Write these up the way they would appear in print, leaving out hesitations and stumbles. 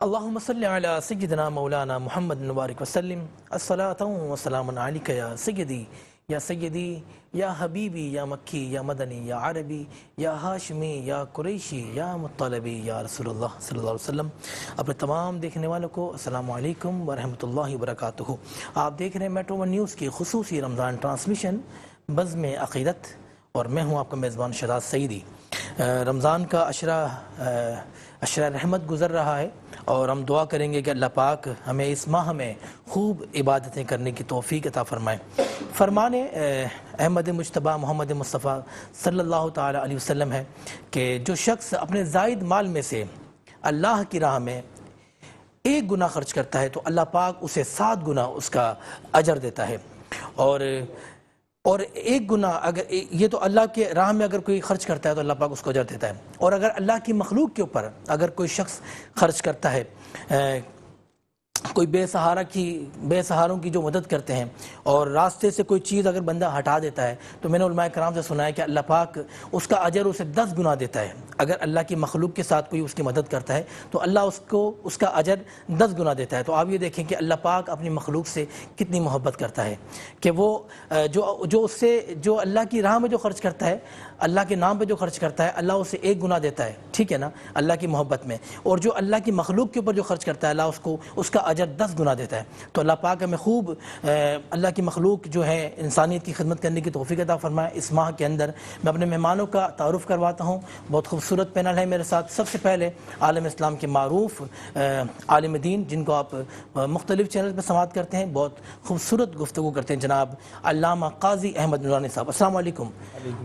اللہم صلی علی سیدنا مولانا محمد مبارک وسلم الصلاۃ والسلام علیک یا سیدی یا حبیبی یا مکی یا مدنی یا عربی یا ہاشمی یا قریشی یا مطلبی یا رسول اللہ صلی اللہ علیہ وسلم۔ اپنے تمام دیکھنے والوں کو السلام علیکم ورحمۃ اللہ وبرکاتہ۔ آپ دیکھ رہے ہیں میٹرو ون نیوز کی خصوصی رمضان ٹرانسمیشن بزم عقیدت، اور میں ہوں آپ کا میزبان شہزاد سعیدی۔ رمضان کا عشرہ رحمت گزر رہا ہے، اور ہم دعا کریں گے کہ اللہ پاک ہمیں اس ماہ میں خوب عبادتیں کرنے کی توفیق عطا فرمائے۔ فرمان احمد مجتبیٰ محمد مصطفیٰ صلی اللہ تعالی علیہ وسلم ہے کہ جو شخص اپنے زائد مال میں سے اللہ کی راہ میں 1 گنا خرچ کرتا ہے تو اللہ پاک اسے 7 گنا اس کا اجر دیتا ہے، اور 1 گنا اگر یہ تو اللہ کے راہ میں اگر کوئی خرچ کرتا ہے تو اللہ پاک اس کو اجر دیتا ہے، اور اگر اللہ کی مخلوق کے اوپر اگر کوئی شخص خرچ کرتا ہے، کوئی بے سہاروں کی جو مدد کرتے ہیں اور راستے سے کوئی چیز اگر بندہ ہٹا دیتا ہے تو میں نے علماء کرام سے سنا ہے کہ اللہ پاک اس کا اجر اسے 10 گنا دیتا ہے۔ اگر اللہ کی مخلوق کے ساتھ کوئی اس کی مدد کرتا ہے تو اللہ اس کا اجر 10 گنا دیتا ہے۔ تو آپ یہ دیکھیں کہ اللہ پاک اپنی مخلوق سے کتنی محبت کرتا ہے کہ وہ جو اللہ کی راہ میں جو خرچ کرتا ہے، اللہ کے نام پہ جو خرچ کرتا ہے، اللہ اسے 1 گنا دیتا ہے، ٹھیک ہے نا، اللہ کی محبت میں، اور جو اللہ کی مخلوق کے اوپر جو خرچ کرتا ہے اللہ اس کا اجر 10 گنا دیتا ہے۔ تو اللہ پاک ہمیں خوب اللہ کی مخلوق جو ہے انسانیت کی خدمت کرنے کی توفیق عطا فرمائے۔ اس ماہ کے اندر میں اپنے مہمانوں کا تعارف کرواتا ہوں۔ بہت خوبصورت پینل ہے میرے ساتھ۔ سب سے پہلے عالم اسلام کے معروف عالم دین، جن کو آپ مختلف چینل پہ سماعت کرتے ہیں، بہت خوبصورت گفتگو کرتے ہیں، جناب علامہ قاضی احمد نورانی صاحب۔ السلام علیکم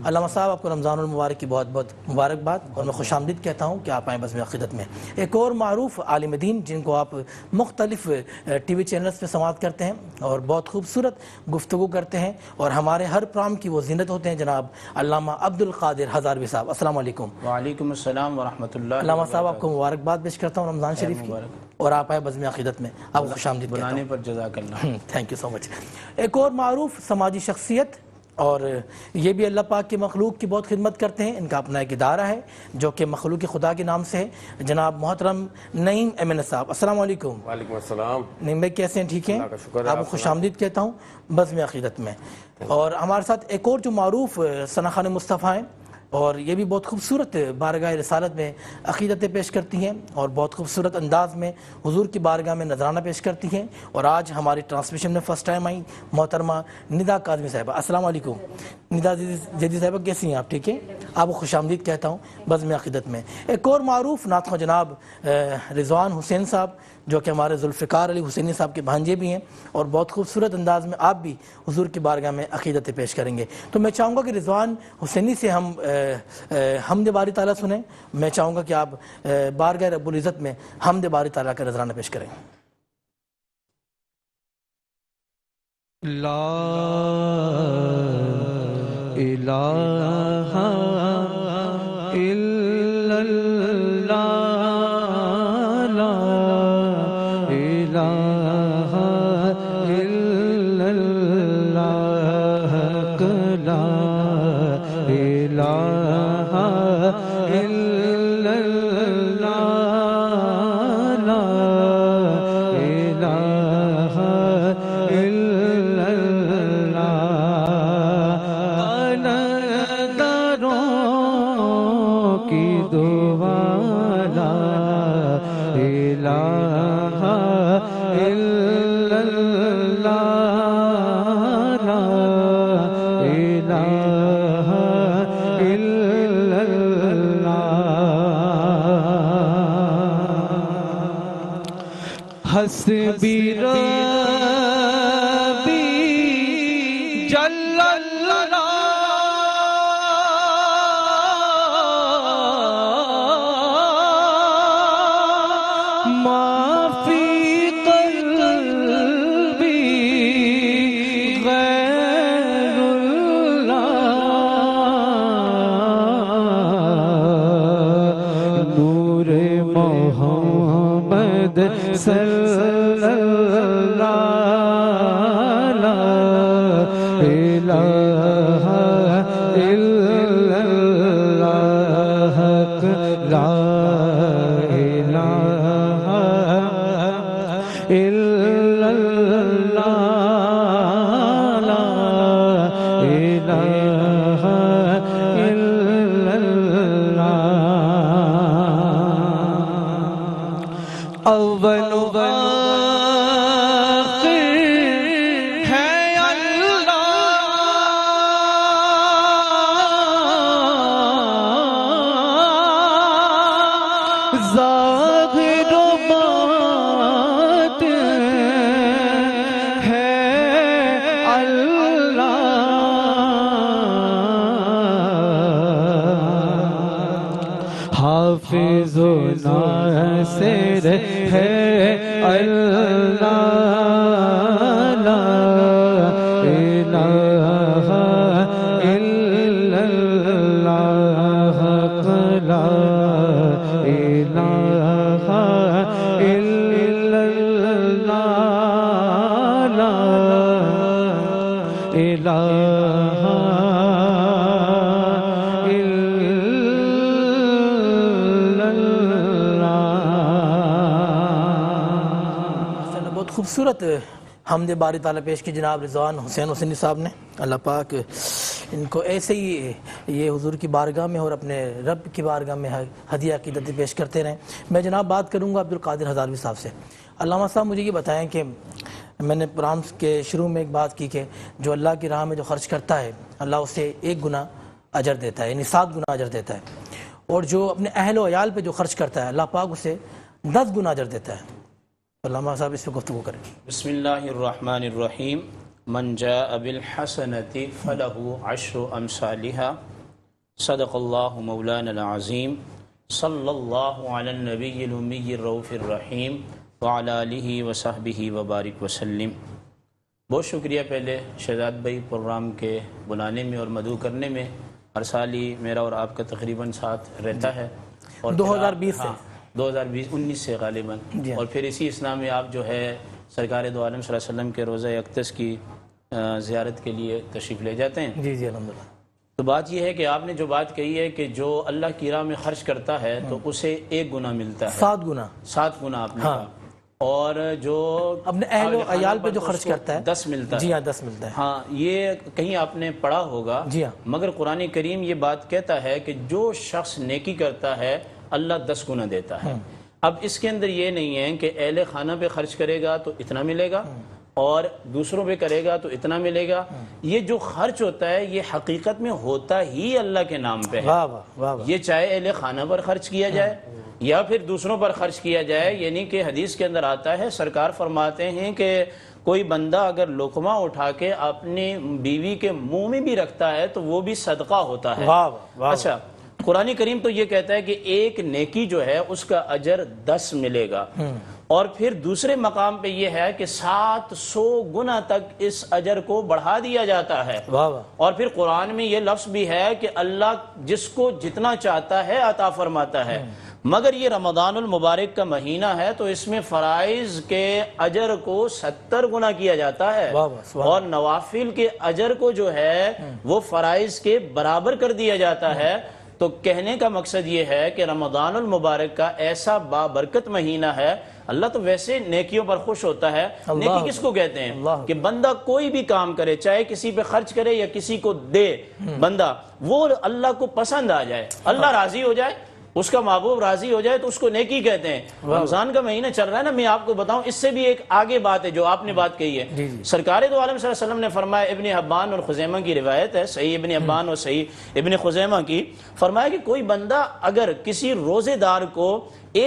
علامہ صاحب، آپ کو رمضان المبارک کی بہت بہت مبارکباد، اور میں خوش آمدید کہتا ہوں کہ آپ آئیں بزم عقیدت میں۔ ایک اور معروف عالم دین جن کو آپ مختلف ٹی وی چینلز پہ سماعت کرتے ہیں اور بہت خوبصورت گفتگو کرتے ہیں، اور ہمارے ہر پروگرام کی وہ زینت ہوتے ہیں، جناب علامہ عبد القادر ہزاروی صاحب۔ السلام علیکم۔ وعلیکم السلام ورحمۃ اللہ۔ علامہ صاحب، آپ کو مبارکباد پیش کرتا ہوں رمضان شریف کی، اور آپ آئے بزم عقیدت میں، آپ کو خوش آمدید بلانے پر جزاک اللہ۔ تھینک یو سو مچ۔ ایک اور معروف سماجی شخصیت، اور یہ بھی اللہ پاک کی مخلوق کی بہت خدمت کرتے ہیں، ان کا اپنا ایک ادارہ ہے جو کہ مخلوق خدا کے نام سے ہے، جناب محترم نعیم ایم صاحب۔ السلام علیکم۔ وعلیکم السلام۔ نعیم بھائی کیسے ہیں؟ ٹھیک ہیں؟ اللہ کا شکر ہے۔ آپ کو خوش آمدید کہتا ہوں بزم عقیدت میں۔ اور ہمارے ساتھ ایک اور جو معروف ثنا خانم مصطفیٰ ہیں، اور یہ بھی بہت خوبصورت بارگاہ رسالت میں عقیدتیں پیش کرتی ہیں، اور بہت خوبصورت انداز میں حضور کی بارگاہ میں نذرانہ پیش کرتی ہیں، اور آج ہماری ٹرانسمیشن میں فرسٹ ٹائم آئی محترمہ ندا کاظمی صاحبہ۔ السلام علیکم ندا جدید صاحبہ، کیسی ہیں آپ؟ ٹھیک ہے، آپ کو خوش آمدید کہتا ہوں بزم عقیدت میں۔ ایک اور معروف نعت خواں جناب رضوان حسین صاحب، جو کہ ہمارے ذوالفقار علی حسینی صاحب کے بھانجے بھی ہیں، اور بہت خوبصورت انداز میں آپ بھی حضور کی بارگاہ میں عقیدتیں پیش کریں گے۔ تو میں چاہوں گا کہ رضوان حسینی سے ہم حمد باری تعالیٰ سنیں۔ میں چاہوں گا کہ آپ بارگاہ رب العزت میں حمد باری تعالیٰ کا نذرانہ پیش کریں۔ لا الہ الا اللہ، لا الہ الا اللہ، لا الہ الا اللہ، لا الہ الا اللہ۔ قلندروں کی دعا، لا الہ الا اللہ، لا الہ الا اللہ۔ حسبی ربی جل اللہ، ما فی قلبی غیر اللہ، نور محمد صلی اللہ، لا الہ الا اللہ، لا الہ ظاہر و باطن ہے اللہ، حافظ و ناصر ہے اللہ، لا الہ الا اللہ، لا الہ الا اللہ، لا الہ بہت خوبصورت حمد باری تعالیٰ پیش کی جناب رضوان حسین حسینی صاحب نے. اللہ پاک ان کو ایسے ہی یہ حضور کی بارگاہ میں اور اپنے رب کی بارگاہ میں ہدیہ عقیدت پیش کرتے رہیں. میں جناب بات کروں گا عبدالقادر ہزاروی صاحب سے. علامہ صاحب مجھے یہ بتائیں کہ میں نے پروگرام کے شروع میں ایک بات کی کہ جو اللہ کی راہ میں جو خرچ کرتا ہے اللہ اسے 1 گنا اجر دیتا ہے، یعنی 7 گنا اجر دیتا ہے، اور جو اپنے اہل و عیال پہ جو خرچ کرتا ہے اللہ پاک اسے 10 گنا اجر دیتا ہے. علامہ صاحب اس پہ گفتگو کریں. بسم اللہ الرحمن الرحیم. من جاء بالحسنۃ فلہ 10 امثالها. صدق اللہ مولانا العظیم. صلی اللہ علی النبی الامی الرؤوف الرحیم وعلی آلہ وصحبہ وبارک وسلم. بہت شکریہ پہلے شہزاد بھائی پروگرام کے بلانے میں اور مدعو کرنے میں. ہر سال ہی میرا اور آپ کا تقریباً ساتھ رہتا ہے، اور 2020 سے 2019 سے غالباً. اور پھر اسی اسلام میں آپ جو ہے سرکار دو عالم صلی اللہ علیہ وسلم کے روضہ اقدس کی زیارت کے لیے تشریف لے جاتے ہیں. جی جی الحمدللہ. تو بات یہ ہے کہ آپ نے جو بات کہی ہے کہ جو اللہ کی راہ میں خرچ کرتا ہے تو اسے 1 گنا ملتا ہے. 7 گنا 7 گنا آپ نے کہا. اور جو اپنے اہل و عیال پہ جو خرچ کرتا ہے 10 ملتا ہے. جی ہاں 10 ملتا ہے. ہاں یہ کہیں آپ نے پڑھا ہوگا. جی ہاں. مگر قرآن کریم یہ بات کہتا ہے کہ جو شخص نیکی کرتا ہے اللہ 10 گنا دیتا ہے. اب اس کے اندر یہ نہیں ہے کہ اہل خانہ پہ خرچ کرے گا تو اتنا ملے گا اور دوسروں پہ کرے گا تو اتنا ملے گا. یہ جو خرچ ہوتا ہے یہ حقیقت میں ہوتا ہی اللہ کے نام پہ ہے. یہ چاہے اہل خانہ پر خرچ کیا جائے یا پھر دوسروں پر خرچ کیا جائے. یعنی کہ حدیث کے اندر آتا ہے سرکار فرماتے ہیں کہ کوئی بندہ اگر لقمہ اٹھا کے اپنی بیوی کے منہ میں بھی رکھتا ہے تو وہ بھی صدقہ ہوتا ہے. اچھا قرآن کریم تو یہ کہتا ہے کہ ایک نیکی جو ہے اس کا اجر 10 ملے گا. اور پھر دوسرے مقام پہ یہ ہے کہ 700 گنا تک اس اجر کو بڑھا دیا جاتا ہے. اور پھر قرآن میں یہ لفظ بھی ہے کہ اللہ جس کو جتنا چاہتا ہے عطا فرماتا ہے. مگر یہ رمضان المبارک کا مہینہ ہے تو اس میں فرائض کے اجر کو 70 گنا کیا جاتا ہے اور نوافل کے اجر کو جو ہے وہ فرائض کے برابر کر دیا جاتا ہے. تو کہنے کا مقصد یہ ہے کہ رمضان المبارک کا ایسا بابرکت مہینہ ہے. اللہ تو ویسے نیکیوں پر خوش ہوتا ہے. نیکی کس کو کہتے ہیں کہ بندہ کوئی بھی کام کرے چاہے کسی پہ خرچ کرے یا کسی کو دے بندہ وہ اللہ کو پسند آ جائے اللہ راضی ہو جائے اس کا محبوب راضی ہو جائے تو اس کو نیکی کہتے ہیں. رمضان کا مہینہ چل رہا ہے نا میں آپ کو بتاؤں اس سے بھی ایک آگے بات ہے جو آپ نے بات کہی ہے. سرکار دو عالم صلی اللہ علیہ وسلم نے فرمایا ابن حبان اور خزیمہ کی روایت ہے صحیح ابن حبان اور صحیح ابن خزیمہ کی فرمایا کہ کوئی بندہ اگر کسی روزے دار کو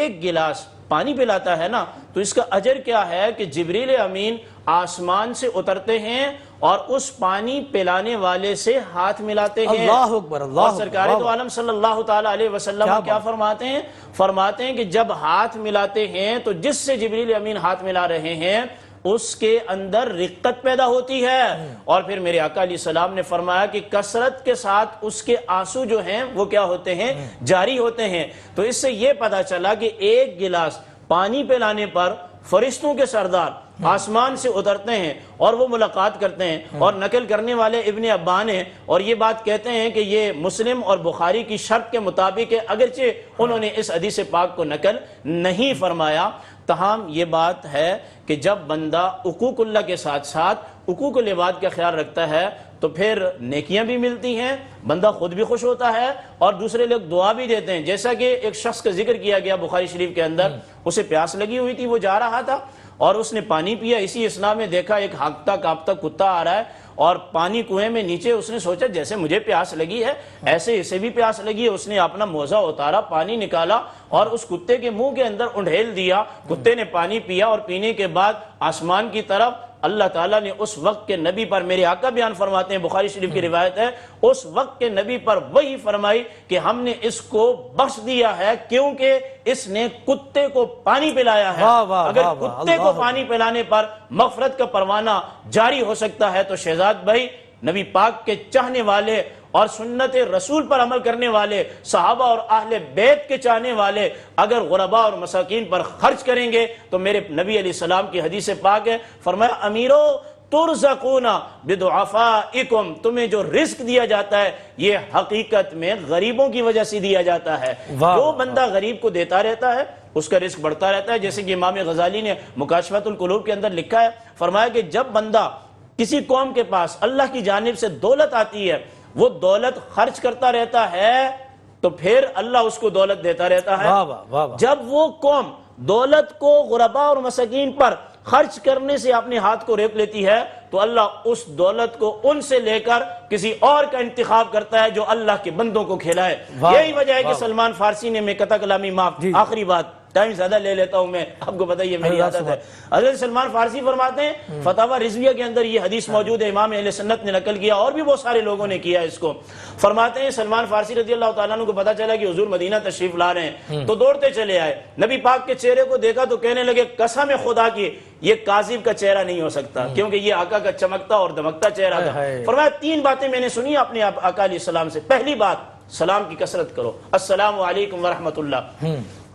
1 گلاس پانی پلاتا ہے نا تو اس کا اجر کیا ہے کہ جبریل امین آسمان سے اترتے ہیں اور اس پانی پلانے والے سے ہاتھ ملاتے ہیں. اللہ اکبر. اور سرکار دو عالم صلی اللہ تعالی علیہ وسلم کیا فرماتے ہیں کہ جب ہاتھ ملاتے ہیں تو جس سے جبریل امین ہاتھ ملا رہے ہیں اس کے اندر رقت پیدا ہوتی ہے. اور پھر میرے آقا علیہ السلام نے فرمایا کہ کثرت کے ساتھ اس کے آنسو جو ہیں وہ کیا ہوتے ہیں جاری ہوتے ہیں. تو اس سے یہ پتا چلا کہ 1 گلاس پانی پلانے پر فرشتوں کے سردار آسمان سے اترتے ہیں اور وہ ملاقات کرتے ہیں. اور نقل کرنے والے ابن عبان ہیں اور یہ بات کہتے ہیں کہ یہ مسلم اور بخاری کی شرط کے مطابق ہے اگرچہ انہوں نے اس حدیث پاک کو نقل نہیں فرمایا. تاہم یہ بات ہے کہ جب بندہ حقوق اللہ کے ساتھ ساتھ حقوق العباد کا خیال رکھتا ہے تو پھر نیکیاں بھی ملتی ہیں، بندہ خود بھی خوش ہوتا ہے اور دوسرے لوگ دعا بھی دیتے ہیں. جیسا کہ ایک شخص کا ذکر کیا گیا بخاری شریف کے اندر، اسے پیاس لگی ہوئی تھی، وہ جا رہا تھا اور اس نے پانی پیا. اسی اثناء میں دیکھا ایک ہانکتا کانپتا کتا آ رہا ہے اور پانی کنویں میں نیچے. اس نے سوچا جیسے مجھے پیاس لگی ہے ایسے اسے بھی پیاس لگی ہے. اس نے اپنا موزہ اتارا، پانی نکالا اور اس کتے کے منہ کے اندر انڈھیل دیا. کتے نے پانی پیا اور پینے کے بعد آسمان کی طرف اللہ تعالیٰ نے اس وقت کے نبی پر، میرے آقا بیان فرماتے ہیں، بخاری شریف کی روایت ہے، اس وقت کے نبی پر وہی فرمائی کہ ہم نے اس کو بخش دیا ہے کیونکہ اس نے کتے کو پانی پلایا ہے. اگر کتے کو پانی پلانے پر مغفرت کا پروانہ جاری ہو سکتا ہے تو شہزاد بھائی، نبی پاک کے چاہنے والے اور سنت رسول پر عمل کرنے والے صحابہ اور اہل بیت کے چاہنے والے اگر غرباء اور مساکین پر خرچ کریں گے تو میرے نبی علیہ السلام کی حدیث پاک ہے، فرمایا امیرو ترزقون بدعفائکم، تمہیں جو رزق دیا جاتا ہے یہ حقیقت میں غریبوں کی وجہ سے دیا جاتا ہے. جو بندہ غریب کو دیتا رہتا ہے اس کا رزق بڑھتا رہتا ہے. جیسے کہ امام غزالی نے مکاشفۃ القلوب کے اندر لکھا ہے، فرمایا کہ جب بندہ کسی قوم کے پاس اللہ کی جانب سے دولت آتی ہے، وہ دولت خرچ کرتا رہتا ہے تو پھر اللہ اس کو دولت دیتا رہتا ہے. جب وہ قوم دولت کو غرباء اور مساکین پر خرچ کرنے سے اپنے ہاتھ کو روک لیتی ہے تو اللہ اس دولت کو ان سے لے کر کسی اور کا انتخاب کرتا ہے جو اللہ کے بندوں کو کھلائے. یہی وجہ ہے کہ سلمان فارسی نے، میں قطع کلامی معاف، آخری بات، ٹائم زیادہ لے لیتا ہوں میں، آپ کو پتہ یہ میری عادت ہے. حضرت سلمان فارسی فرماتے ہیں، فتاوی رضویہ کے اندر یہ حدیث موجود ہے، امام اہل سنت نے نقل کیا اور بھی بہت سارے لوگوں نے کیا اس کو. فرماتے ہیں سلمان فارسی رضی اللہ تعالیٰ عنہ کو پتہ چلا کہ حضور مدینہ تشریف لا رہے ہیں تو دوڑتے چلے آئے. نبی پاک کے چہرے کو دیکھا تو کہنے لگے قسم خدا کی یہ کاذب کا چہرہ نہیں ہو سکتا، کیونکہ یہ آقا کا چمکتا اور دمکتا چہرہ تھا. فرمایا تین باتیں میں نے سنی اپنے آقا علیہ السلام سے. پہلی بات، سلام کی کثرت کرو، السلام علیکم ورحمۃ اللہ.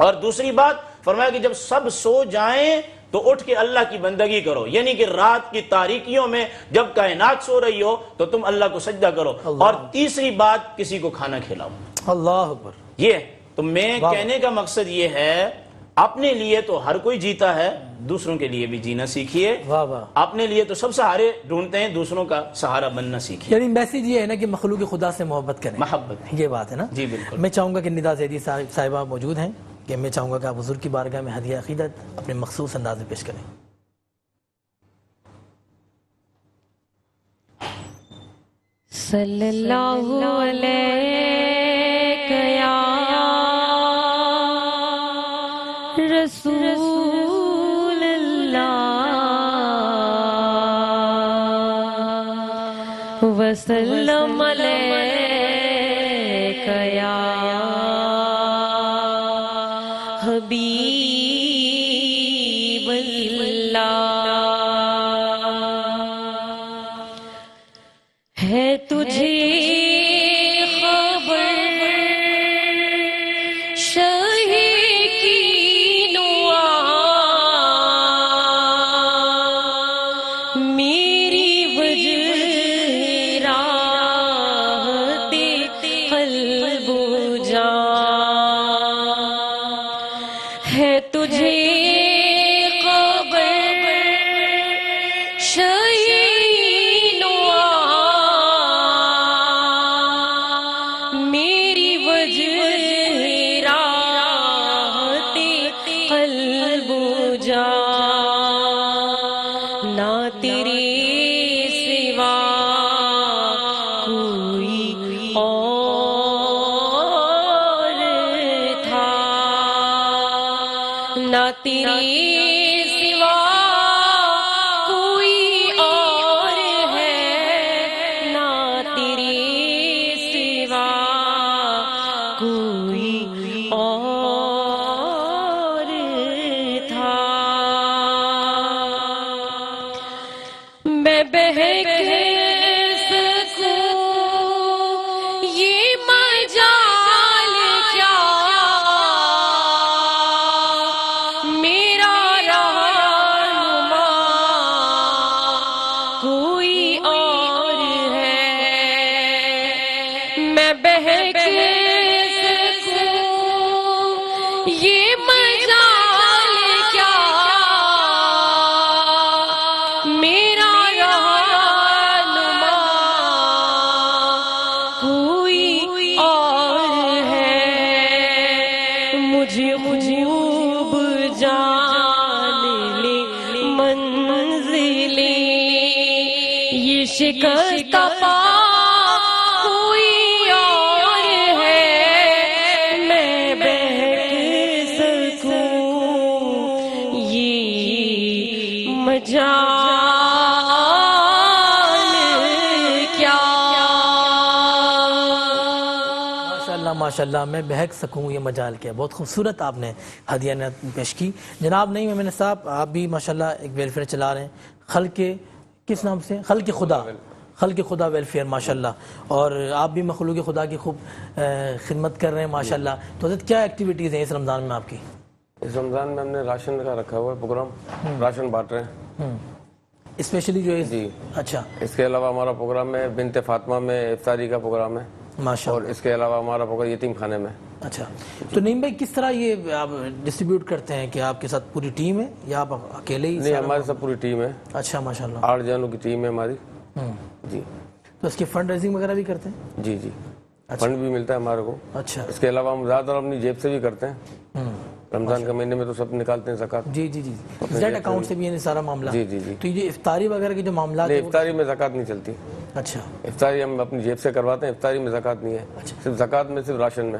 اور دوسری بات فرمایا کہ جب سب سو جائیں تو اٹھ کے اللہ کی بندگی کرو، یعنی کہ رات کی تاریکیوں میں جب کائنات سو رہی ہو تو تم اللہ کو سجدہ کرو. اور تیسری بات، کسی کو کھانا کھلاؤ. اللہ اکبر. یہ تو میں کہنے کا مقصد یہ ہے، اپنے لیے تو ہر کوئی جیتا ہے، دوسروں کے لیے بھی جینا سیکھیے. اپنے لیے تو سب سہارے ڈھونڈتے ہیں، دوسروں کا سہارا بننا سیکھیے. یعنی میسیج یہ ہے نا کہ مخلوق خدا سے محبت کریں، محبت، یہ بات ہے نا. جی بالکل. میں چاہوں گا کہ ندا زیدی صاحبہ موجود ہیں، کہ میں چاہوں گا کہ آپ حضور کی بارگاہ میں ہدیہ عقیدت اپنے مخصوص انداز میں پیش کریں. صلی اللہ علیہ یا رسول اللہ وسلم علیک یا حبیب اللہ. ہے تجھے خبر شاہی کی نوا میری وجہ راحت قلب و جان. ہے تجھے خبر شاہی تیری سوا کوئی اور ہے، نہ تیری سوا کوئی اور تھا. میں بہک سکوں یہ مجال کیا، میرا رہنما کوئی اور ہے. میں بہک سکوں یہ مجال کیا، میرا رہنما مجھے خوب جان لے منزلیں یہ شکست پا کوئی اور ہے میں بہک سکوں یہ مجال کیا ماشاءاللہ میں بہک سکوں یہ مجال کیا. بہت خوبصورت آپ نے ہدیہ پیش کی. جناب نعیم مومن صاحب آپ بھی ماشاءاللہ ایک ویلفیئر چلا رہے ہیں, خلق کس نام سے, خلق خدا ویلفیئر ماشاءاللہ, اور آپ بھی مخلوق خدا کی خوب خدمت کر رہے ہیں ماشاءاللہ. تو حضرت کیا ایکٹیویٹیز ہیں اس رمضان میں آپ کی؟ اس رمضان میں ہم نے راشن کا رکھا ہوا ہے پروگرام, راشن بانٹ رہے ہیں اسپیشلی جو ہے جی. اچھا, اس کے علاوہ ہمارا پروگرام ہے بنت فاطمہ میں افطاری کا پروگرام ہے, ماشاءاللہ. اور اس کے علاوہ ہمارا پروگرام یتیم خانے میں. اچھا, تو نعیم بھائی کس طرح یہ آپ ڈسٹریبیوٹ کرتے ہیں, کہ آپ کے ساتھ پوری ٹیم ہے یا آپ اکیلے ہی؟ نہیں, ہمارے سب پوری ٹیم ہے. اچھا ماشاءاللہ, 8 جنوں کی ٹیم ہے ہماری جی. تو اس کی فنڈ ریزنگ وغیرہ بھی کرتے ہیں؟ جی جی, فنڈ بھی ملتا ہے ہمارے کو. اچھا, اس کے علاوہ ہم زیادہ تر اپنی جیب سے بھی کرتے ہیں. رمضان کا مہینے میں تو سب نکالتے ہیں زکوٰۃ. جی جی جی, زیڈ اکاؤنٹ سے بھی یہ سارا معاملہ. جی جی جی. تو یہ افطاری وغیرہ کے جو معاملات نہیں, افطاری میں زکوٰۃ نہیں چلتی. اچھا, افطاری ہم اپنی جیب سے کرواتے ہیں, افطاری میں زکوٰۃ نہیں ہے. صرف زکوٰۃ میں صرف راشن میں.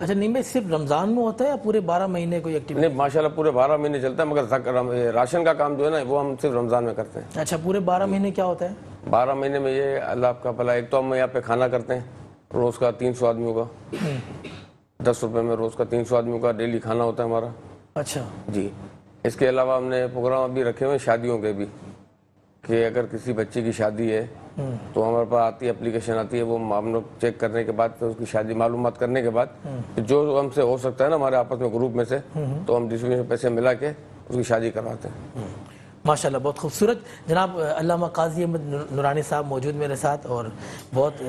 اچھا نعیم بھائی صرف رمضان میں ہوتا ہے یا پورے 12 مہینے کوئی ایکٹیویٹی؟ نہیں, ماشاءاللہ پورے 12 مہینے چلتا ہے, مگر راشن کا کام جو ہے نا وہ ہم صرف رمضان میں کرتے ہیں. اچھا, پورے 12 مہینے کیا ہوتا ہے؟ 12 مہینے میں یہ اللہ آپ کا بھلا, ایک تو ہم یہاں پہ کھانا کرتے ہیں روز کا 300 آدمیوں کا, 10 روپے میں روز کا 300 آدمیوں کا ڈیلی کھانا ہوتا ہے ہمارا. اچھا جی. اس کے علاوہ ہم نے پروگرام ابھی رکھے ہوئے شادیوں کے بھی, کہ اگر کسی بچے کی شادی ہے تو ہمارے پاس آتی ہے اپلیکیشن آتی ہے, وہ ہم لوگ چیک کرنے کے بعد پھر اس کی شادی معلومات کرنے کے بعد جو ہم سے ہو سکتا ہے نا ہمارے آپس میں گروپ میں سے, تو ہم ڈسٹریبیوشن پیسے ملا کے اس کی شادی کرواتے ہیں. ماشاءاللہ, بہت خوبصورت. جناب علامہ قاضی احمد نورانی صاحب موجود میرے ساتھ, اور بہت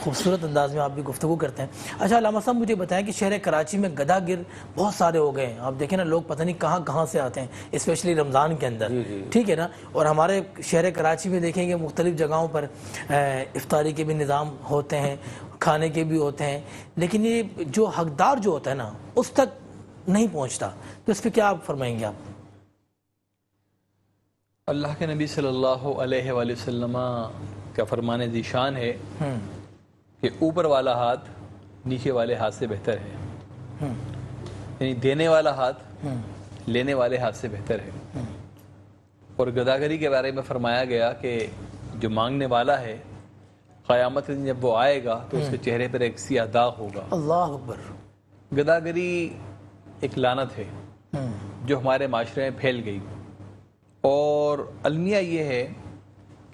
خوبصورت انداز میں آپ بھی گفتگو کرتے ہیں. اچھا علامہ صاحب مجھے بتائیں کہ شہر کراچی میں گدا گر بہت سارے ہو گئے ہیں. آپ دیکھیں نا, لوگ پتہ نہیں کہاں سے آتے ہیں, اسپیشلی رمضان کے اندر, ٹھیک ہے نا. اور ہمارے شہر کراچی میں دیکھیں گے مختلف جگہوں پر افطاری کے بھی نظام ہوتے ہیں, کھانے کے بھی ہوتے ہیں, لیکن یہ جو حقدار جو ہوتا ہے نا اس تک نہیں پہنچتا. تو اس پہ کیا آپ فرمائیں گے آپ؟ اللہ کے نبی صلی اللہ علیہ وآلہ وسلم کا فرمان ذیشان ہے کہ اوپر والا ہاتھ نیچے والے ہاتھ سے بہتر ہے, یعنی دینے والا ہاتھ لینے والے ہاتھ سے بہتر ہے. اور گداگری کے بارے میں فرمایا گیا کہ جو مانگنے والا ہے قیامت کے دن جب وہ آئے گا تو اس کے چہرے پر ایک سیاہ داغ ہوگا. اللہ اکبر. گداگری ایک لعنت ہے جو ہمارے معاشرے میں پھیل گئی, اور المیہ یہ ہے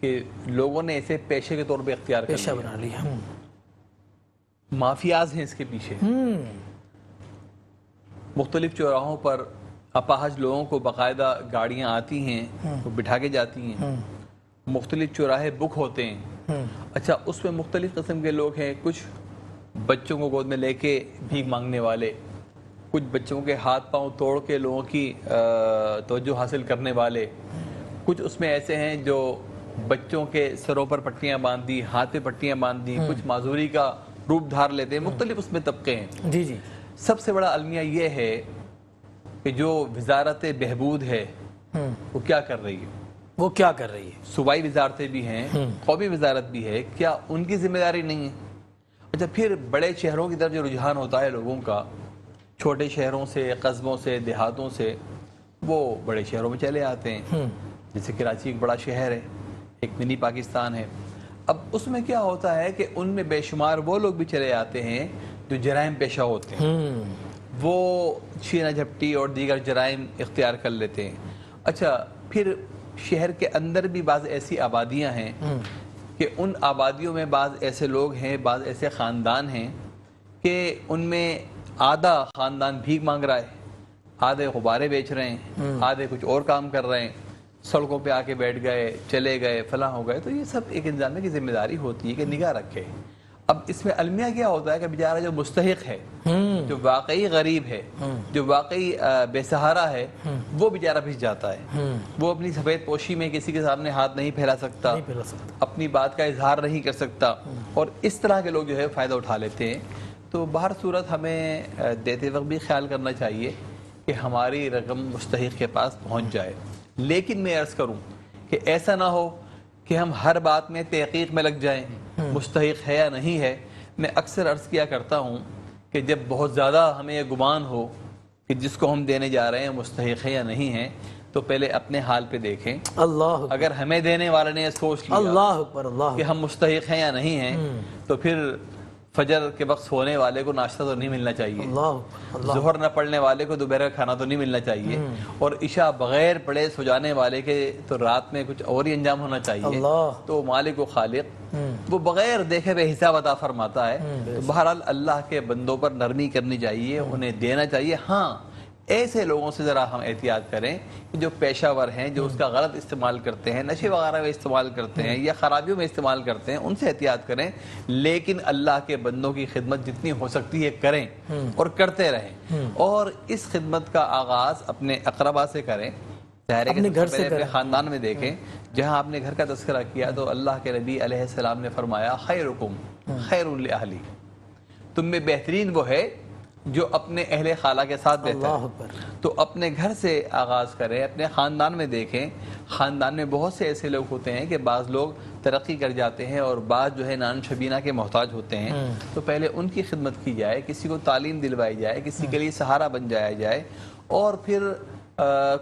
کہ لوگوں نے اسے پیشے کے طور پہ اختیار کر پیشہ بنا لیا. مافیاز ہیں اس کے پیچھے. مختلف چوراہوں پر اپاہج لوگوں کو باقاعدہ گاڑیاں آتی ہیں, وہ بٹھا کے جاتی ہیں, مختلف چوراہے بک ہوتے ہیں. اچھا, اس میں مختلف قسم کے لوگ ہیں, کچھ بچوں کو گود میں لے کے بھیک مانگنے والے, کچھ بچوں کے ہاتھ پاؤں توڑ کے لوگوں کی توجہ حاصل کرنے والے, کچھ اس میں ایسے ہیں جو بچوں کے سروں پر پٹیاں باندھ دی, ہاتھ پہ پٹیاں باندھ دی, کچھ معذوری کا روپ دھار لیتے ہیں. مختلف اس میں طبقے ہیں. جی جی. سب سے بڑا المیہ یہ ہے کہ جو وزارت بہبود ہے وہ کیا کر رہی ہے, وہ کیا کر رہی ہے. صوبائی وزارتیں بھی ہیں, قومی وزارت بھی ہے, کیا ان کی ذمہ داری نہیں ہے؟ اچھا, پھر بڑے شہروں کی طرف جو رجحان ہوتا ہے لوگوں کا, چھوٹے شہروں سے, قصبوں سے, دیہاتوں سے, وہ بڑے شہروں میں چلے آتے ہیں. جیسے کراچی ایک بڑا شہر ہے, ایک منی پاکستان ہے. اب اس میں کیا ہوتا ہے کہ ان میں بے شمار وہ لوگ بھی چلے آتے ہیں جو جرائم پیشہ ہوتے ہیں, وہ چھینا جھپٹی اور دیگر جرائم اختیار کر لیتے ہیں. اچھا, پھر شہر کے اندر بھی بعض ایسی آبادیاں ہیں کہ ان آبادیوں میں بعض ایسے لوگ ہیں, بعض ایسے خاندان ہیں کہ ان میں آدھا خاندان بھیک مانگ رہا ہے, آدھے غبارے بیچ رہے ہیں, آدھے کچھ اور کام کر رہے ہیں, سڑکوں پہ آ کے بیٹھ گئے, چلے گئے, فلاں ہو گئے. تو یہ سب ایک انسان کی ذمہ داری ہوتی ہے کہ نگاہ رکھے. اب اس میں المیہ کیا ہوتا ہے کہ بیچارہ جو مستحق ہے, جو واقعی غریب ہے, جو واقعی بے سہارا ہے, وہ بیچارہ پھنس جاتا ہے. وہ اپنی سفید پوشی میں کسی کے سامنے ہاتھ نہیں پھیلا سکتا, اپنی بات کا اظہار نہیں کر سکتا, اور اس طرح کے لوگ جو ہے فائدہ اٹھا لیتے ہیں. تو بہر صورت ہمیں دیتے وقت بھی خیال کرنا چاہیے کہ ہماری رقم مستحق کے پاس پہنچ جائے. لیکن میں عرض کروں کہ ایسا نہ ہو کہ ہم ہر بات میں تحقیق میں لگ جائیں مستحق ہے یا نہیں ہے. میں اکثر عرض کیا کرتا ہوں کہ جب بہت زیادہ ہمیں یہ گمان ہو کہ جس کو ہم دینے جا رہے ہیں مستحق ہے یا نہیں ہے تو پہلے اپنے حال پہ دیکھیں. اللہ اگر ہمیں دینے والے نے سوچ لیا اللہ اکبر اللہ کہ ہم مستحق ہیں یا نہیں ہیں تو پھر فجر کے وقت سونے والے کو ناشتہ تو نہیں ملنا چاہیے, اللہ ظہر نہ پڑھنے والے کو دوپہر کا کھانا تو نہیں ملنا چاہیے, اور عشاء بغیر پڑھے سو جانے والے کے تو رات میں کچھ اور ہی انجام ہونا چاہیے. اللہ تو مالک و خالق وہ بغیر دیکھے بے حساب عطا فرماتا ہے. تو بہرحال اللہ کے بندوں پر نرمی کرنی چاہیے, انہیں دینا چاہیے. ہاں ایسے لوگوں سے ذرا ہم احتیاط کریں کہ جو پیشہ ور ہیں, جو اس کا غلط استعمال کرتے ہیں, نشے وغیرہ میں استعمال کرتے ہیں یا خرابیوں میں استعمال کرتے ہیں, ان سے احتیاط کریں. لیکن اللہ کے بندوں کی خدمت جتنی ہو سکتی ہے کریں اور کرتے رہیں. اور اس خدمت کا آغاز اپنے اقربا سے کریں. اپنے گھر سے اپنے خاندان میں دیکھیں. جہاں آپ نے گھر کا تذکرہ کیا تو اللہ کے نبی علیہ السلام نے فرمایا خیرکم خیر لأہلی, تم میں بہترین وہ ہے جو اپنے اہل خالہ کے ساتھ دیتا ہے. تو اپنے گھر سے آغاز کریں, اپنے خاندان میں دیکھیں. خاندان میں بہت سے ایسے لوگ ہوتے ہیں کہ بعض لوگ ترقی کر جاتے ہیں اور بعض جو ہے نان شبینہ کے محتاج ہوتے ہیں. تو پہلے ان کی خدمت کی جائے, کسی کو تعلیم دلوائی جائے, کسی کے لیے سہارا بن جایا جائے, اور پھر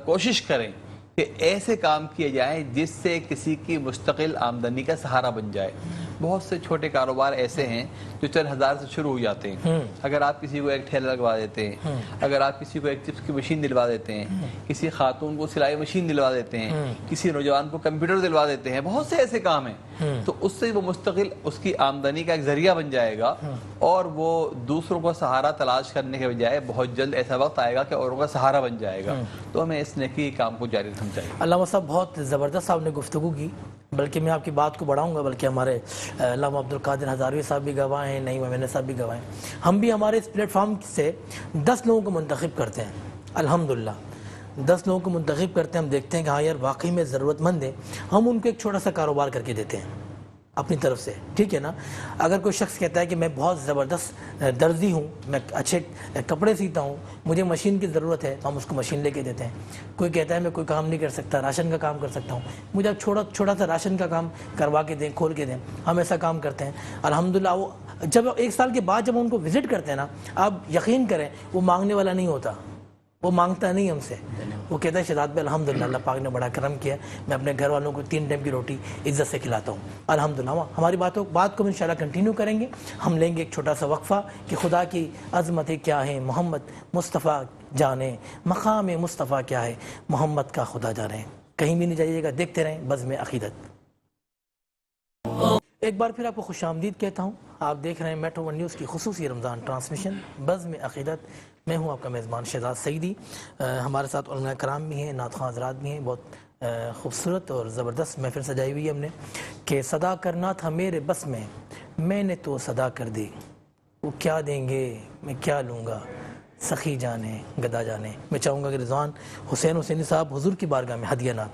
کوشش کریں کہ ایسے کام کیے جائیں جس سے کسی کی مستقل آمدنی کا سہارا بن جائے. بہت سے چھوٹے کاروبار ایسے ہیں جو چند ہزار سے شروع ہو جاتے ہیں. اگر آپ کسی کو ایک ٹھیلا لگوا دیتے ہیں, اگر آپ کسی کو ایک چپس کی مشین دلوا دیتے ہیں, کسی خاتون کو سلائی مشین دلوا دیتے ہیں, کسی نوجوان کو کمپیوٹر دلوا دیتے ہیں, بہت سے ایسے کام ہیں, تو اس سے وہ مستقل اس کی آمدنی کا ایک ذریعہ بن جائے گا, اور وہ دوسروں کو سہارا تلاش کرنے کے بجائے بہت جلد ایسا وقت آئے گا کہ اوروں کا سہارا بن جائے گا. تو ہمیں اس نیکی کام کو جاری رکھنا چاہیے. علامہ صاحب بہت زبردست آپ نے گفتگو کی, بلکہ میں آپ کی بات کو بڑھاؤں گا, بلکہ ہمارے علامہ عبدالقادر ہزاروی صاحب بھی گواہ ہیں, نعیم امین صاحب بھی گواہ ہیں. ہم بھی ہمارے اس پلیٹ فارم سے 10 لوگوں کو منتخب کرتے ہیں الحمدللہ. 10 لوگوں کو منتخب کرتے ہیں, ہم دیکھتے ہیں کہ ہاں یار واقعی میں ضرورت مند ہے, ہم ان کو ایک چھوٹا سا کاروبار کر کے دیتے ہیں اپنی طرف سے, ٹھیک ہے نا. اگر کوئی شخص کہتا ہے کہ میں بہت زبردست درزی ہوں, میں اچھے کپڑے سیتا ہوں, مجھے مشین کی ضرورت ہے, تو ہم اس کو مشین لے کے دیتے ہیں. کوئی کہتا ہے میں کوئی کام نہیں کر سکتا, راشن کا کام کر سکتا ہوں, مجھے آپ چھوٹا سا راشن کا کام کروا کے دیں, کھول کے دیں, ہم ایسا کام کرتے ہیں الحمدللہ. وہ جب 1 سال کے بعد جب ہم ان کو وزٹ کرتے ہیں نا, آپ یقین کریں وہ مانگنے والا نہیں ہوتا, وہ مانگتا نہیں ہم سے, وہ کہتا ہے شہزاد بھائی الحمدللہ اللہ پاک نے بڑا کرم کیا, میں اپنے گھر والوں کو 3 ٹائم کی روٹی عزت سے کھلاتا ہوں الحمدللہ. ہماری بات کو ہم انشاءاللہ کنٹینیو کریں گے. ہم لیں گے ایک چھوٹا سا وقفہ کہ خدا کی عظمتیں کیا ہیں محمد مصطفیٰ جانے, مقام مصطفیٰ کیا ہے محمد کا خدا جانے. کہیں بھی نہیں جائیے گا, دیکھتے رہیں بزم عقیدت. ایک بار پھر آپ کو خوش آمدید کہتا ہوں. آپ دیکھ رہے ہیں میٹرو ون نیوز کی خصوصی رمضان ٹرانسمیشن بزم عقیدت. میں ہوں آپ کا میزبان شہزاد سعیدی. ہمارے ساتھ علماء کرام بھی ہیں, نعت خواں حضرات بھی ہیں. بہت خوبصورت اور زبردست محفل سجائی ہوئی ہے ہم نے, کہ صدا کرنا تھا میرے بس میں نے تو صدا کر دی. وہ کیا دیں گے میں کیا لوں گا, سخی جانے گدا جانے. میں چاہوں گا کہ رضوان حسین حسینی صاحب حضور کی بارگاہ میں ہدیہ نہ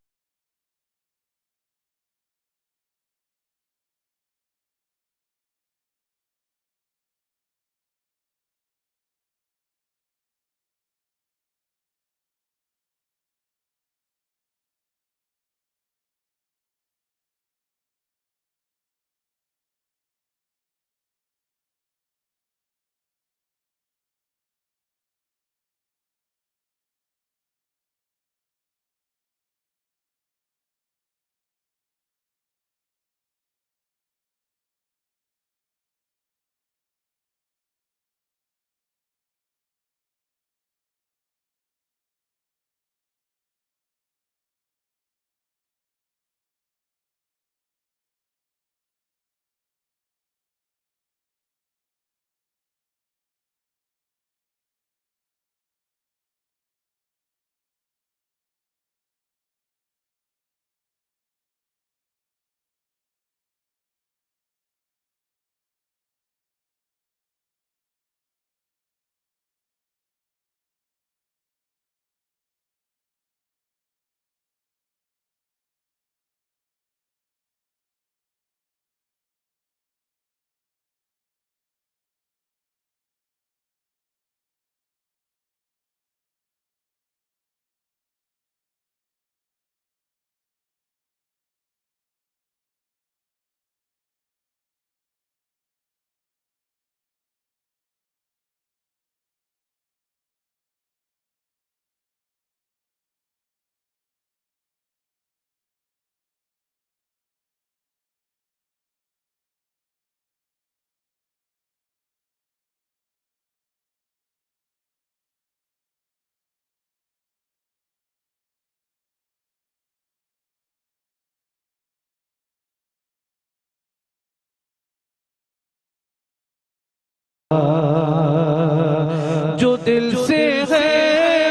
جو دل سے ہے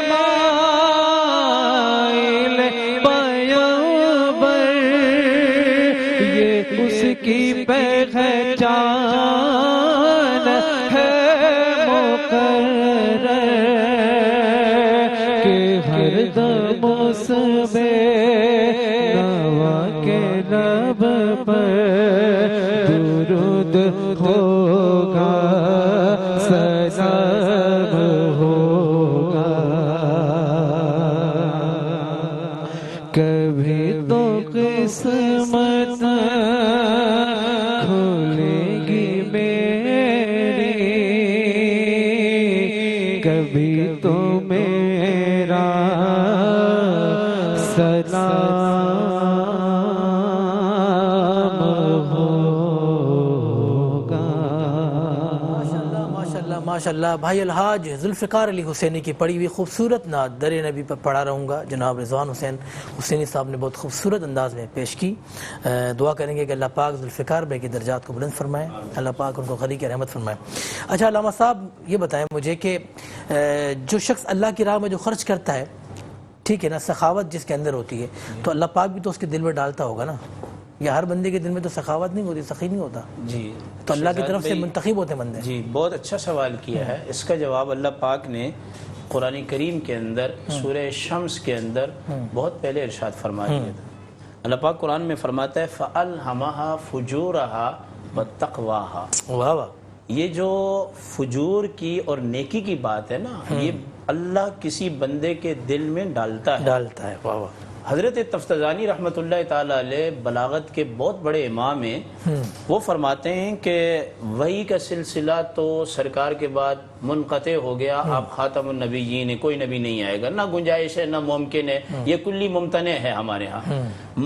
مائل پیغمبر یہ اس کی پہچان ہے مقرر کہ ہر دم اس میں نوا کے لب پر درود ہوگا سلام ہوگا کبھی تو قسمت کھلے گی میری کبھی تو میرا سلام ہوگا۔ ماشاءاللہ بھائی الحاج ذوالفقار علی حسینی کی پڑھی ہوئی خوبصورت نعت در نبی پر پڑھا رہوں گا۔ جناب رضوان حسین حسینی صاحب نے بہت خوبصورت انداز میں پیش کی۔ دعا کریں گے کہ اللہ پاک ذوالفقار بھائی کی درجات کو بلند فرمائے، اللہ پاک ان کو غریق رحمت فرمائے۔ اچھا علامہ صاحب یہ بتائیں مجھے کہ جو شخص اللہ کی راہ میں جو خرچ کرتا ہے، ٹھیک ہے نا، سخاوت جس کے اندر ہوتی ہے تو اللہ پاک بھی تو اس کے دل میں ڈالتا ہوگا نا، یا ہر بندے کے دل میں تو سخاوت نہیں ہوتی، سخی نہیں ہوتا، جی تو اللہ کی طرف سے منتخب ہوتے بندے۔ جی بہت اچھا سوال کیا ہے۔ اس کا جواب اللہ پاک نے قرآن کریم کے اندر سورہ شمس کے اندر بہت پہلے ارشاد فرما دیا تھا۔ اللہ پاک قرآن میں فرماتا ہے فَأَلْهَمَهَا فُجُورَهَا وَتَقْوَاهَا۔ واہ واہ، یہ جو فجور کی اور نیکی کی بات ہے نا، یہ اللہ کسی بندے کے دل میں ڈالتا ہے۔ واہ واہ۔ حضرت تفتزانی رحمۃ اللہ تعالی علیہ بلاغت کے بہت بڑے امام ہیں، وہ فرماتے ہیں کہ وحی کا سلسلہ تو سرکار کے بعد منقطع ہو گیا، آپ خاتم النبیین ہیں، کوئی نبی نہیں آئے گا، نہ گنجائش ہے نہ ممکن ہے، یہ کلی ممتنع ہے ہمارے ہاں،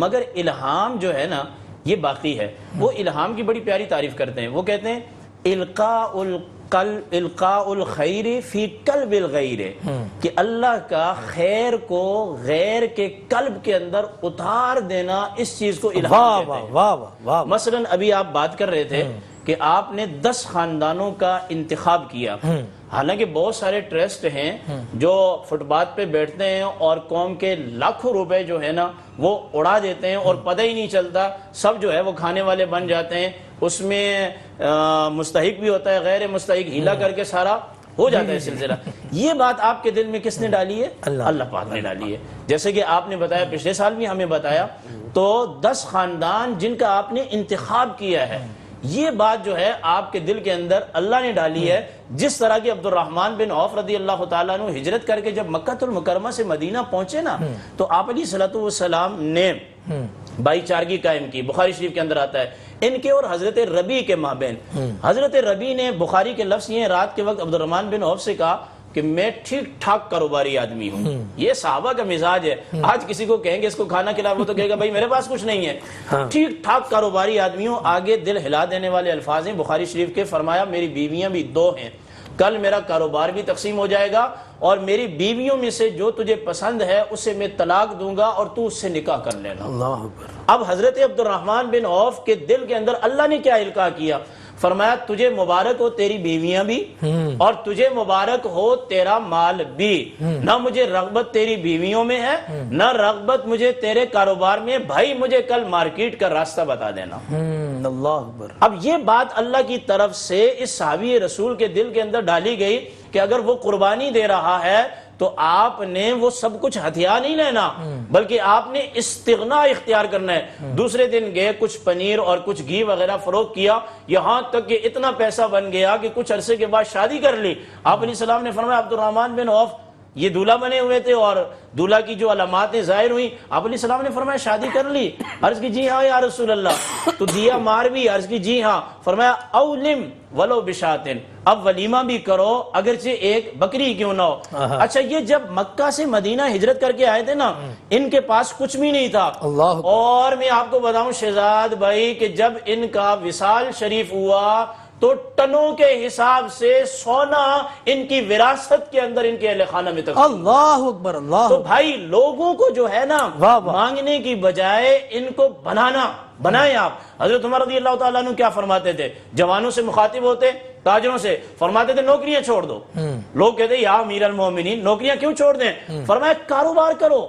مگر الہام جو ہے نا یہ باقی ہے۔ وہ الہام کی بڑی پیاری تعریف کرتے ہیں، وہ کہتے ہیں القاء الخیر فی قلب الغیر، کہ اللہ کا خیر کو غیر کے قلب کے اندر اتار دینا، اس چیز کو الہام کہتے ہیں۔ مثلا ابھی آپ بات کر رہے تھے کہ آپ نے 10 خاندانوں کا انتخاب کیا، حالانکہ بہت سارے ٹرسٹ ہیں جو فٹ پاتھ پہ بیٹھتے ہیں اور قوم کے لاکھوں روپے جو ہے نا وہ اڑا دیتے ہیں اور پتہ ہی نہیں چلتا، سب جو ہے وہ کھانے والے بن جاتے ہیں، اس میں مستحق بھی ہوتا ہے، غیر مستحق ہیلا کر کے سارا ہو جاتا ہے سلسلہ۔ یہ بات آپ کے دل میں کس نے ڈالی ہے؟ اللہ پاک نے ڈالی ہے۔ جیسے کہ آپ نے بتایا، پچھلے سال بھی ہمیں بتایا، تو 10 خاندان جن کا آپ نے انتخاب کیا ہے، یہ بات جو ہے آپ کے دل کے اندر اللہ نے ڈالی ہے۔ جس طرح کہ عبد الرحمن بن عوف رضی اللہ تعالیٰ عنہ ہجرت کر کے جب مکہ المکرمہ سے مدینہ پہنچے نا، تو آپ علیہ الصلوۃ والسلام نے بھائی چارگی قائم کی، بخاری شریف کے اندر آتا ہے، ان کے اور حضرت ربیع کے مابین۔ حضرت ربیع نے بخاری کے لفظ یہ رات کے وقت عبد الرحمن بن عوف سے کہا کہ میں ٹھیک ٹھاک کاروباری آدمی ہوں۔ یہ صحابہ کا مزاج ہے، آج کسی کو کہیں گے اس کو کھانا کھلاؤ، وہ تو کہے گا بھائی میرے پاس کچھ نہیں ہے۔ ٹھیک ٹھاک کاروباری آدمی ہوں، آگے دل ہلا دینے والے الفاظ ہیں بخاری شریف کے، فرمایا میری بیویاں بھی 2 ہیں، کل میرا کاروبار بھی تقسیم ہو جائے گا، اور میری بیویوں میں سے جو تجھے پسند ہے اسے میں طلاق دوں گا اور تو اس سے نکاح کر لینا۔ اللہ اکبر۔ اب حضرت عبد الرحمن بن عوف کے دل کے اندر اللہ نے کیا القاء کیا؟ فرمایا تجھے مبارک ہو تیری بیویاں بھی، اور تجھے مبارک ہو تیرا مال بھی، نہ مجھے رغبت تیری بیویوں میں ہے نہ رغبت مجھے تیرے کاروبار میں، بھائی مجھے کل مارکیٹ کا راستہ بتا دینا۔ اللہ اکبر۔ اب یہ بات اللہ کی طرف سے اس صحابی رسول کے دل کے اندر ڈالی گئی کہ اگر وہ قربانی دے رہا ہے تو آپ نے وہ سب کچھ ہتھیار نہیں لینا، بلکہ آپ نے استغنا اختیار کرنا ہے۔ دوسرے دن گئے، کچھ پنیر اور کچھ گھی وغیرہ فروخت کیا، یہاں تک کہ اتنا پیسہ بن گیا کہ کچھ عرصے کے بعد شادی کر لی۔ آپ علیہ السلام نے فرمایا عبد الرحمن بن عوف یہ دولہا بنے ہوئے تھے اور دولہا کی جو علامات ظاہر ہوئی، آپ علیہ السلام نے فرمایا شادی کر لی؟ عرض کی جی ہاں یا رسول اللہ۔ تو دیا مار بھی؟ عرض کی جی ہاں۔ فرمایا اولم ولو بشاتن، اب ولیمہ بھی کرو اگرچہ ایک بکری کیوں نہ ہو۔ اچھا یہ جب مکہ سے مدینہ ہجرت کر کے آئے تھے نا، ان کے پاس کچھ بھی نہیں تھا، اور میں آپ کو بتاؤں شہزاد بھائی کہ جب ان کا وصال شریف ہوا تو ٹنوں کے حساب سے سونا ان کی وراثت کے اندر ان کے اہل خانہ میں تقسیم۔ اللہ اکبر۔ اللہ تو بھائی لوگوں کو جو ہے نا مانگنے کی بجائے ان کو بنائیں آپ۔ حضرت عمر رضی اللہ تعالیٰ عنہ کیا فرماتے تھے؟ جوانوں سے مخاطب ہوتے، تاجروں سے، فرماتے تھے نوکریاں چھوڑ دو. لوگ کہتے یا امیر المومنین نوکریاں کیوں چھوڑ دیں؟ فرمایا کاروبار کرو.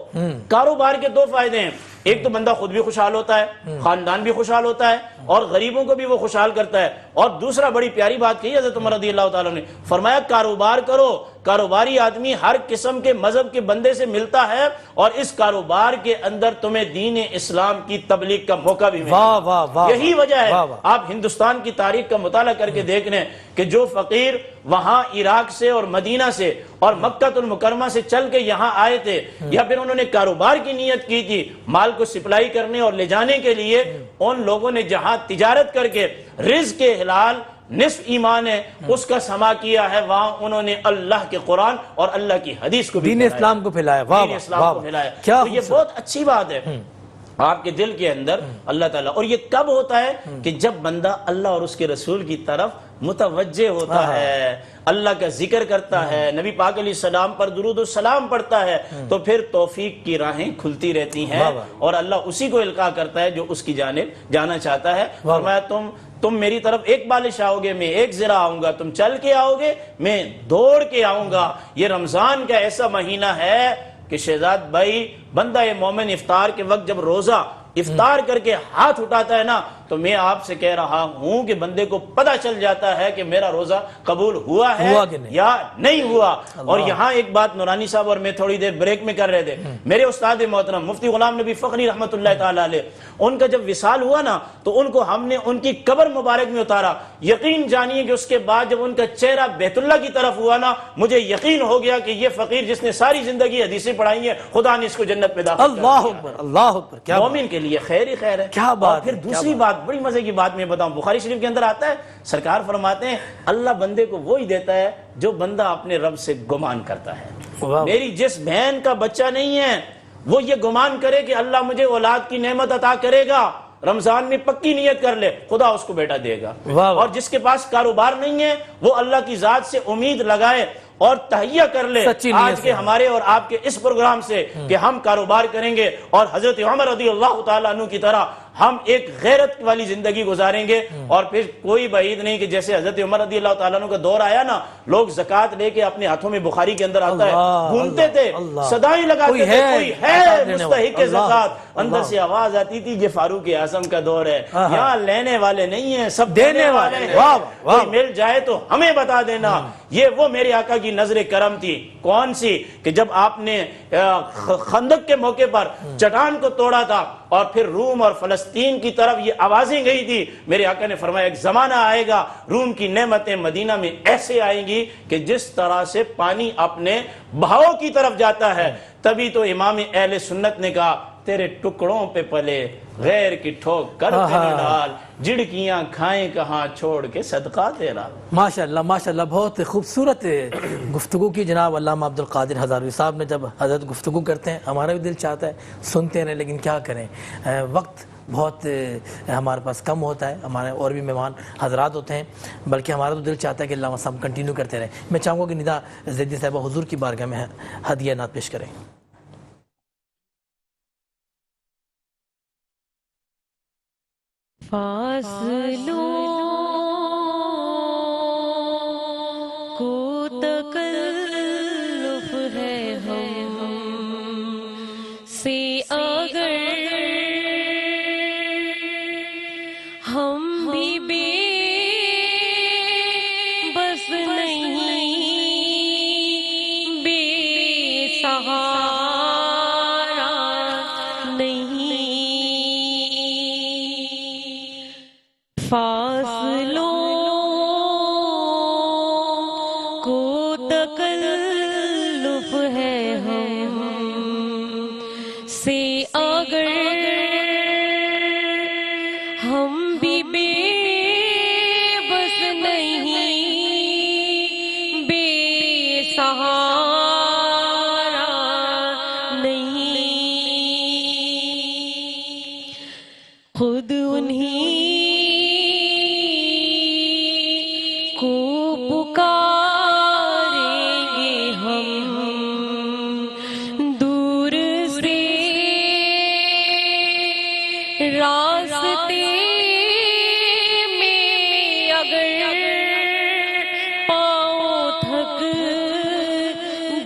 کاروبار کے 2 فائدے ہیں، ایک تو بندہ خود بھی خوشحال ہوتا ہے، خاندان بھی خوشحال ہوتا ہے، اور غریبوں کو بھی وہ خوشحال کرتا ہے. اور دوسرا بڑی پیاری بات کہی حضرت عمر رضی اللہ تعالیٰ نے، فرمایا کاروبار کرو. کاروباری آدمی ہر قسم کے مذہب کے بندے سے ملتا ہے، اور اس کاروبار کے اندر تمہیں دین اسلام کی تبلیغ کا موقع بھی ملتا ہے. یہی وجہ ہے آپ ہندوستان کی تاریخ کا مطالعہ کر کے دیکھ لیں کہ جو فقیر وہاں عراق سے اور مدینہ سے اور مکہ المکرمہ سے چل کے یہاں آئے تھے، یا پھر انہوں نے کاروبار کی نیت کی تھی مال کو سپلائی کرنے اور لے جانے کے لیے، ان لوگوں نے جہاں تجارت کر کے رزق کے حلال نصف ایمان ہے اس کا سما کیا ہے، وہاں انہوں نے اللہ کے قرآن اور اللہ کی حدیث کو بھی دین اسلام کو پھیلایا. دین اسلام کو پھیلایا. تو یہ بہت اچھی بات ہے آپ کے دل کے اندر اللہ تعالیٰ. اور یہ کب ہوتا ہے کہ جب بندہ اللہ اور اس کے رسول کی طرف متوجہ ہوتا ہے، اللہ کا ذکر کرتا ہے، نبی پاک علیہ السلام پر درود و سلام پڑھتا ہے، تو پھر توفیق کی راہیں کھلتی رہتی ہیں اور اللہ اسی کو القاء کرتا ہے جو اس کی جانب جانا چاہتا ہے. فرمایا تم میری طرف ایک بالش آؤ گے، میں ایک ذرا آؤں گا، تم چل کے آؤ گے، میں دوڑ کے آؤں گا. یہ رمضان کا ایسا مہینہ ہے کہ شہزاد بھائی بندہ مومن افطار کے وقت جب روزہ افطار کر کے ہاتھ اٹھاتا ہے نا، تو میں آپ سے کہہ رہا ہوں کہ بندے کو پتہ چل جاتا ہے کہ میرا روزہ قبول ہوا ہے یا نہیں ہوا. اور یہاں ایک بات نورانی صاحب اور میں تھوڑی دیر بریک میں کر رہے تھے، میرے استاد محترم مفتی غلام نبی فخری رحمۃ اللہ تعالی علیہ، ان کا جب وصال ہوا نا تو ان کو ہم نے ان کی قبر مبارک میں اتارا. یقین جانیے کہ اس کے بعد جب ان کا چہرہ بیت اللہ کی طرف ہوا نا، مجھے یقین ہو گیا کہ یہ فقیر جس نے ساری زندگی حدیثیں پڑھائی ہیں، خدا نے اس کو جنت میں داخل کر دیا. اللہ اکبر، اللہ اکبر. کیا مومن کے لیے خیر ہی خیر ہے. کیا بات. پھر دوسری بات بڑی مزے کی بات میں بتاؤں، بخاری شریف کے اندر آتا ہے، سرکار فرماتے ہیں اللہ بندے کو وہی دیتا ہے جو بندہ اپنے رب سے گمان کرتا ہے. میری جس بہن کا بچہ نہیں ہے وہ یہ گمان کرے کہ اللہ مجھے اولاد کی نعمت عطا کرے گا، رمضان میں پکی نیت کر لے، خدا اس کو بیٹا دے گا. اور جس کے پاس کاروبار نہیں ہے وہ اللہ کی ذات سے امید لگائے اور تہیہ کر لے آج کے ہمارے اور آپ کے اس پروگرام سے کہ ہم کاروبار کریں گے اور حضرت عمر رضی اللہ تعالیٰ عنہ کی طرح ہم ایک غیرت والی زندگی گزاریں گے. اور پھر کوئی بعید نہیں کہ جیسے حضرت عمر رضی اللہ تعالیٰ عنہ کا دور آیا نا، لوگ زکوٰۃ لے کے اپنے ہاتھوں میں بخاری کے اندر آتا ہے گھومتے تھے، صدائیں لگاتے تھے کوئی ہے مستحق زکوٰۃ. اندر سے آواز آتی تھی یہ فاروق اعظم کا دور ہے، یہاں لینے والے نہیں ہیں سب دینے والے ہیں، کوئی مل جائے تو ہمیں بتا دینا. یہ وہ میرے آقا کی نظر کرم تھی. کون سی؟ کہ جب آپ نے خندق کے موقع پر چٹان کو توڑا تھا اور پھر روم اور فلسطین کی طرف یہ آوازیں گئی تھی، میرے آقا نے فرمایا ایک زمانہ آئے گا روم کی نعمتیں مدینہ میں ایسے آئیں گی کہ جس طرح سے پانی اپنے بہاؤ کی طرف جاتا ہے. تبھی تو امام اہل سنت نے کہا تیرے ٹکڑوں پہ پلے غیر کی ٹھوک کر پہ نہ ڈال، جھڑکیاں کھائیں کہاں چھوڑ کے صدقہ تیرا. ماشاءاللہ ماشاءاللہ، بہت خوبصورت گفتگو کی جناب علامہ عبد القادر ہزاروی صاحب نے. جب حضرت گفتگو کرتے ہیں ہمارا بھی دل چاہتا ہے سنتے رہیں، لیکن کیا کریں وقت بہت ہمارے پاس کم ہوتا ہے، ہمارے اور بھی مہمان حضرات ہوتے ہیں، بلکہ ہمارا تو دل چاہتا ہے کہ علامہ صاحب کنٹینیو کرتے رہیں. میں چاہوں گا کہ ندا زیدی صاحبہ حضور کی بارگاہ میں ہدیہ نعت پیش کریں. فاصلوں کو تکلف ہے ہم سے اگر ہم بھی بے بس نہیں بے سہارا نہیں. فاصلوں کو تکلف ہے ہم سے اگر ہم بھی بے بس نہیں بے سہارا نہیں. خود انہی راستے میں اگر